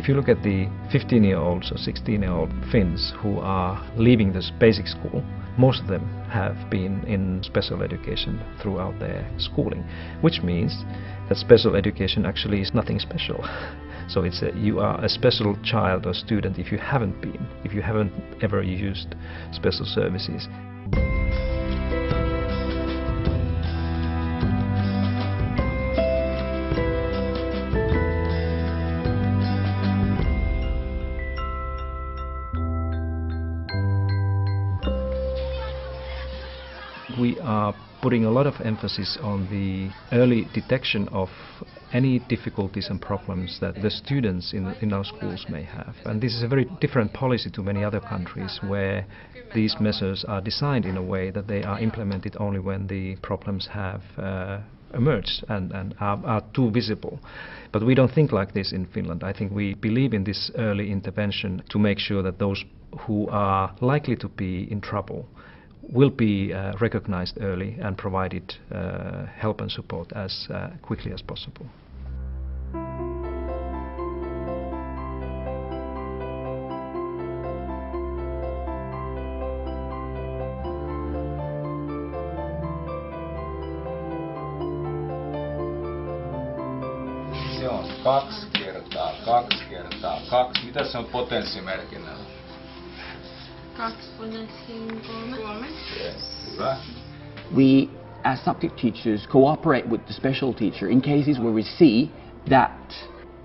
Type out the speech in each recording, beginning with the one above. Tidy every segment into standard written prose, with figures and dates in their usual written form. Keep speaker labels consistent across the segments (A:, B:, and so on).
A: If you look at the 15-year-olds or 16-year-old Finns who are leaving this basic school, most of them have been in special education throughout their schooling, which means that special education actually is nothing special. So you are a special child or student if you haven't ever used special services. We are putting a lot of emphasis on the early detection of any difficulties and problems that the students in our schools may have. And this is a very different policy to many other countries where these measures are designed in a way that they are implemented only when the problems have emerged and are too visible. But we don't think like this in Finland. I think we believe in this early intervention to make sure that those who are likely to be in trouble will be recognized early and provided help and support as quickly as possible.
B: Se on 2 kertaa 2 kertaa 2. Mitä se on potenssimerkinnällä?
C: 2.3.
B: Hyvä.
D: We, as subject teachers, cooperate with the special teacher in cases where we see that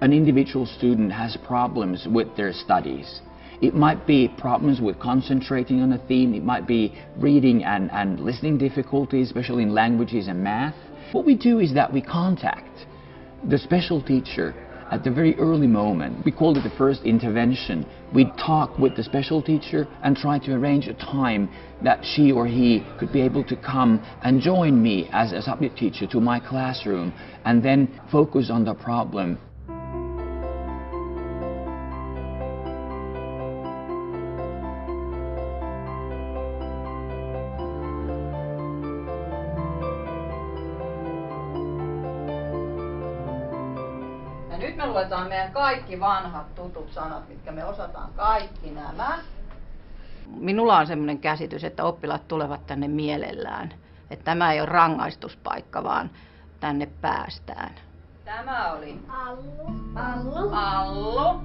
D: an individual student has problems with their studies. It might be problems with concentrating on a theme, it might be reading and listening difficulties, especially in languages and math. What we do is that we contact the special teacher at the very early moment. We call it the first intervention. We talk with the special teacher and try to arrange a time that she or he could be able to come and join me as a subject teacher to my classroom and then focus on the problem.
E: Ja nyt me luetaan meidän kaikki vanhat tutut sanat, mitkä me osataan kaikki nämä. Minulla on sellainen käsitys, että oppilaat tulevat tänne mielellään. Että tämä ei ole rangaistuspaikka, vaan tänne päästään. Tämä oli Allu.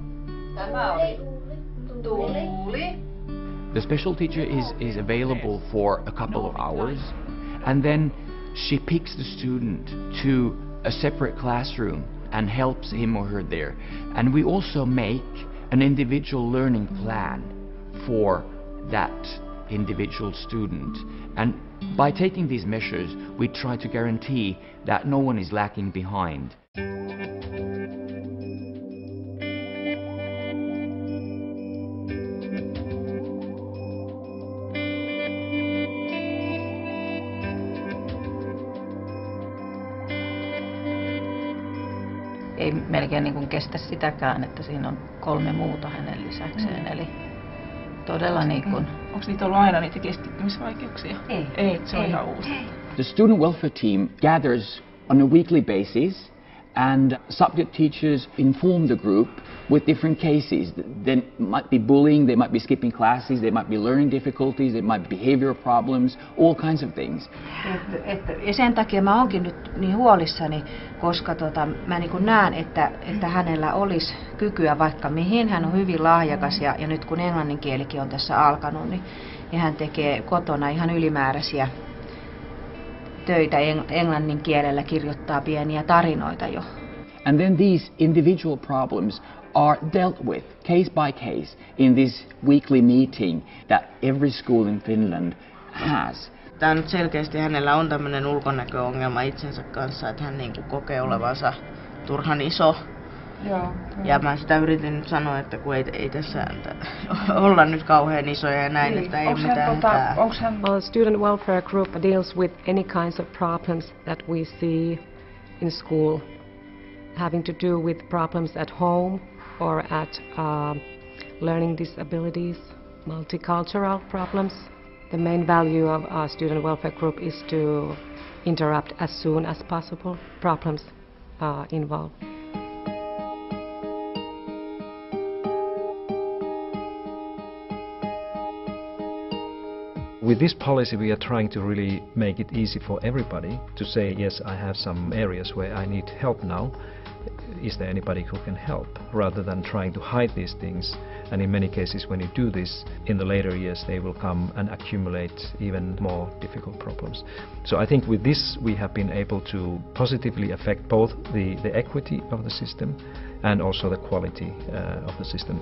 E: Tämä oli Tuuli.
D: The special teacher is available for a couple of hours and then she picks the student to a separate classroom and helps him or her there. And we also make an individual learning plan for that individual student. And by taking these measures, we try to guarantee that no one is lacking behind.
E: Ei melkein niin kuin kestä sitäkään, että siinä on 3 muuta hänen lisäkseen. Eli todella niin kuin...
C: Onko niitä ollut aina niitä keskittymisvaikeuksia? Ei, se on ihan uusi.
D: The student welfare team gathers on a weekly basis and subject teachers inform the group with different cases. There might be bullying, they might be skipping classes, they might be learning difficulties, there might be behavioral problems, all kinds of things.
F: Ja sen takia mä oonkin nyt niin huolissani, koska mä niin kuin näen, että hänellä olisi kykyä vaikka mihin. Hän on hyvin lahjakas ja nyt kun englannin kielikin on tässä alkanut, niin hän tekee kotona ihan ylimääräisiä töitä englannin kielellä, kirjoittaa pieniä tarinoita jo.
D: And then these individual problems are dealt with case by case in this weekly meeting that every school in Finland has.
G: Tämä nyt selkeästi hänellä on tämmöinen ulkonäköongelma itsensä kanssa, että hän niin kuin kokee olevansa turhan iso.
C: Joo.
G: Ja mä sitä yritin nyt sanoa, että kun ei tässä olla nyt kauhean isoja ja näin,
C: Niin.
G: että ei mitään mitään.
H: Our student welfare group deals with any kinds of problems that we see in school, having to do with problems at home or at learning disabilities, multicultural problems. The main value of our student welfare group is to interrupt as soon as possible problems involved.
A: with this policy we are trying to really make it easy for everybody to say, yes, I have some areas where I need help now. Is there anybody who can help? Rather than trying to hide these things. And in many cases when you do this, in the later years they will come and accumulate even more difficult problems. So I think with this we have been able to positively affect both the equity of the system and also the quality of the system.